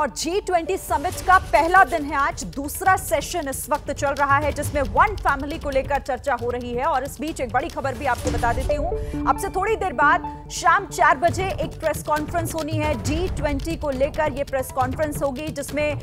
और G20 summit का पहला दिन है आज। दूसरा सेशन इस वक्त चल रहा है जिसमें वन फैमिली को लेकर चर्चा हो रही है। और इस बीच एक बड़ी खबर भी आपको बता देती हूं, अब से थोड़ी देर बाद शाम 4 बजे एक प्रेस कॉन्फ्रेंस होनी है। G20 को लेकर यह प्रेस कॉन्फ्रेंस होगी जिसमें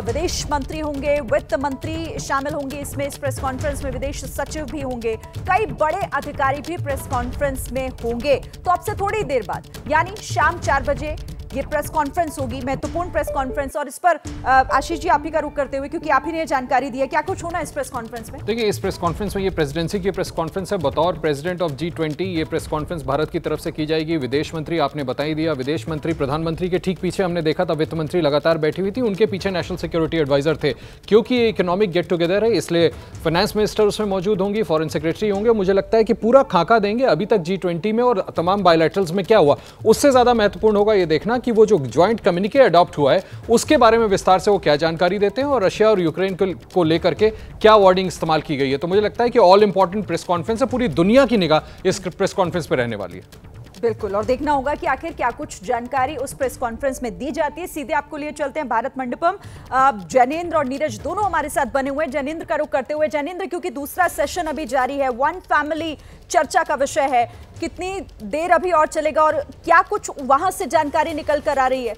विदेश मंत्री होंगे, वित्त मंत्री शामिल होंगे इसमें। इस प्रेस कॉन्फ्रेंस में विदेश सचिव भी होंगे, कई बड़े अधिकारी भी प्रेस कॉन्फ्रेंस में होंगे। तो अब से थोड़ी देर बाद यानी शाम 4 बजे ये प्रेस कॉन्फ्रेंस होगी, महत्वपूर्ण प्रेस कॉन्फ्रेंस। और इस पर आशीष जी आप ही का रुख करते हुए, क्योंकि आप ही ने जानकारी दी है, क्या कुछ होना है इस प्रेस कॉन्फ्रेंस में? देखिए, इस प्रेस कॉन्फ्रेंस में ये प्रेसिडेंसी की प्रेस कॉन्फ्रेंस है। बतौर प्रेसिडेंट ऑफ G20 ये प्रेस कॉन्फ्रेंस भारत की तरफ से की जाएगी। विदेश मंत्री आपने बता ही दिया, विदेश मंत्री प्रधानमंत्री के ठीक पीछे हमने देखा था वित्त मंत्री लगातार बैठी हुई थी, उनके पीछे नेशनल सिक्योरिटी एडवाइजर थे। क्योंकि ये इकोनॉमिक गेट टुगेदर है इसलिए फाइनेंस मिनिस्टर उसमें मौजूद होंगी, फॉरेन सेक्रेटरी होंगे। मुझे लगता है कि पूरा खाका देंगे अभी तक G20 में और तमाम बायलैटरल्स में क्या हुआ। उससे ज्यादा महत्वपूर्ण होगा ये देखना कि वो जो ज्वाइंट कम्युनिके अडॉप्ट हुआ है उसके बारे में विस्तार से वो क्या जानकारी देते हैं और रशिया और यूक्रेन को लेकर के क्या वर्डिंग इस्तेमाल की गई है। तो मुझे लगता है कि ऑल इंपॉर्टेंट प्रेस कॉन्फ्रेंस है, पूरी दुनिया की निगाह इस प्रेस कॉन्फ्रेंस पर रहने वाली है। बिल्कुल, और देखना होगा कि आखिर क्या कुछ जानकारी उस प्रेस कॉन्फ्रेंस में दी जाती है। सीधे आपको लिए चलते हैं भारत मंडपम। जैनेंद्र और नीरज दोनों हमारे साथ बने हुए हैं। जैनेंद्र का रुख करते हुए, जैनेंद्र क्योंकि दूसरा सेशन अभी जारी है, वन फैमिली चर्चा का विषय है, कितनी देर अभी और चलेगा और क्या कुछ वहां से जानकारी निकल कर आ रही है?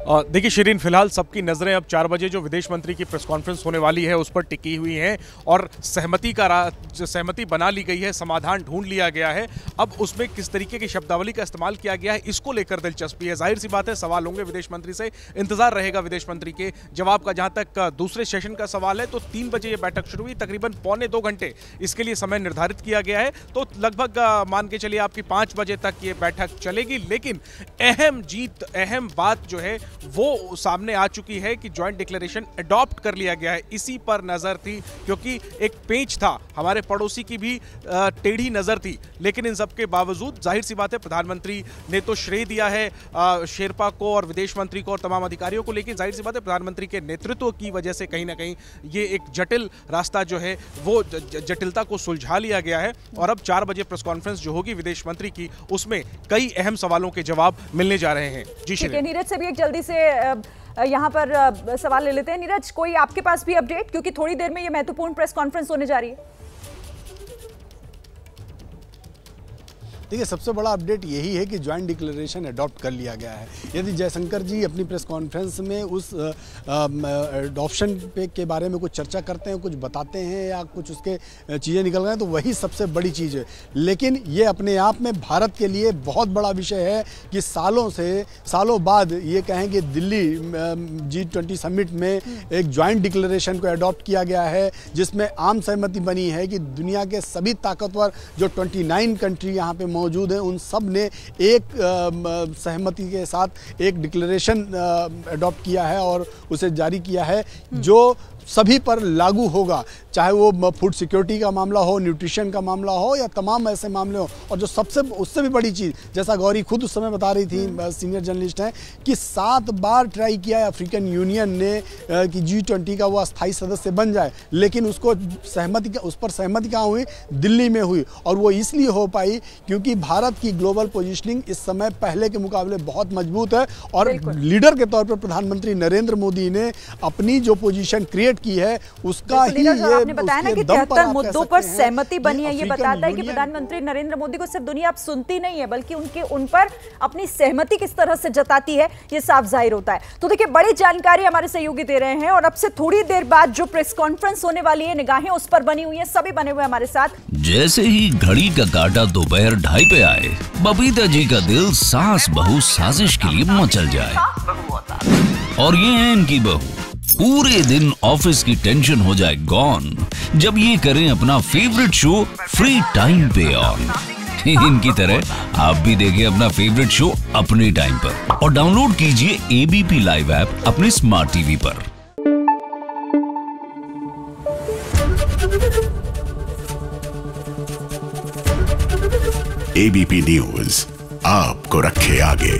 देखिए शिरीन, फिलहाल सबकी नज़रें अब 4 बजे जो विदेश मंत्री की प्रेस कॉन्फ्रेंस होने वाली है उस पर टिकी हुई हैं और सहमति बना ली गई है, समाधान ढूंढ लिया गया है। अब उसमें किस तरीके की शब्दावली का इस्तेमाल किया गया है इसको लेकर दिलचस्पी है। जाहिर सी बात है सवाल होंगे विदेश मंत्री से, इंतजार रहेगा विदेश मंत्री के जवाब का। जहां तक दूसरे सेशन का सवाल है तो 3 बजे ये बैठक शुरू हुई, तकरीबन पौने 2 घंटे इसके लिए समय निर्धारित किया गया है। तो लगभग मान के चलिए आपकी 5 बजे तक ये बैठक चलेगी। लेकिन अहम बात जो है वो सामने आ चुकी है कि ज्वाइंट डिक्लेरेशन अडॉप्ट कर लिया गया है। इसी पर नजर थी क्योंकि एक पेच था, हमारे पड़ोसी की भी टेढ़ी नजर थी। लेकिन इन सब के बावजूद जाहिर सी बात है प्रधानमंत्री ने तो श्रेय दिया है शेरपा को और विदेश मंत्री को और तमाम अधिकारियों को, लेकिन जाहिर सी बात है प्रधानमंत्री के नेतृत्व की वजह से कहीं ना कहीं ये एक जटिल रास्ता जो है वो जटिलता को सुलझा लिया गया है। और अब 4 बजे प्रेस कॉन्फ्रेंस जो होगी विदेश मंत्री की, उसमें कई अहम सवालों के जवाब मिलने जा रहे हैं। जी श्री नीरज से भी एक जल्दी से यहाँ पर सवाल ले लेते हैं। नीरज, कोई आपके पास भी अपडेट, क्योंकि थोड़ी देर में ये महत्वपूर्ण प्रेस कॉन्फ्रेंस होने जा रही है? देखिए, सबसे बड़ा अपडेट यही है कि ज्वाइंट डिक्लेरेशन अडॉप्ट कर लिया गया है। यदि जयशंकर जी अपनी प्रेस कॉन्फ्रेंस में उस अडॉप्शन पे के बारे में कुछ चर्चा करते हैं, कुछ बताते हैं या कुछ उसके चीज़ें निकल गए तो वही सबसे बड़ी चीज़ है। लेकिन ये अपने आप में भारत के लिए बहुत बड़ा विषय है कि सालों बाद ये कहें कि दिल्ली G20 समिट में एक ज्वाइंट डिक्लेरेशन को अडॉप्ट किया गया है जिसमें आम सहमति बनी है कि दुनिया के सभी ताकतवर जो 29 कंट्री यहाँ पे मौजूद है उन सब ने एक सहमति के साथ एक डिक्लेरेशन अडॉप्ट किया है और उसे जारी किया है जो सभी पर लागू होगा, चाहे वो फूड सिक्योरिटी का मामला हो, न्यूट्रिशन का मामला हो या तमाम ऐसे मामले हो। और जो उससे भी बड़ी चीज़, जैसा गौरी खुद उस समय बता रही थी, सीनियर जर्नलिस्ट हैं, कि 7 बार ट्राई किया है अफ्रीकन यूनियन ने कि G20 का वो अस्थायी सदस्य बन जाए, लेकिन उस पर सहमति कहाँ हुई? दिल्ली में हुई। और वो इसलिए हो पाई क्योंकि भारत की ग्लोबल पोजिशनिंग इस समय पहले के मुकाबले बहुत मजबूत है और लीडर के तौर पर प्रधानमंत्री नरेंद्र मोदी ने अपनी जो पोजीशन क्रिएट की है उसका ही ये आपने बताया ना कि 73 मुद्दों पर सहमति बनी है। ये बताता है कि प्रधानमंत्री नरेंद्र मोदी को सिर्फ दुनिया अब सुनती नहीं है बल्कि उन पर अपनी सहमति किस तरह से जताती है ये साफ जाहिर होता है। तो देखिए, बड़ी जानकारी हमारे सहयोगी दे रहे हैं और अब से थोड़ी देर बाद जो प्रेस कॉन्फ्रेंस होने वाली है निगाहें उस पर बनी हुई है, सभी बने हुए हमारे साथ। जैसे ही घड़ी का काटा दोपहर 2:30 पे आए, बबीता जी का दिल सास बहू साजिश के लिए मचल जाए। और ये है इनकी बहू, पूरे दिन ऑफिस की टेंशन हो जाए गॉन जब ये करें अपना फेवरेट शो फ्री टाइम पे ऑन। इनकी तरह आप भी देखें अपना फेवरेट शो अपने टाइम पर और डाउनलोड कीजिए ABP लाइव ऐप अपने स्मार्ट टीवी पर। ABP न्यूज आपको रखे आगे।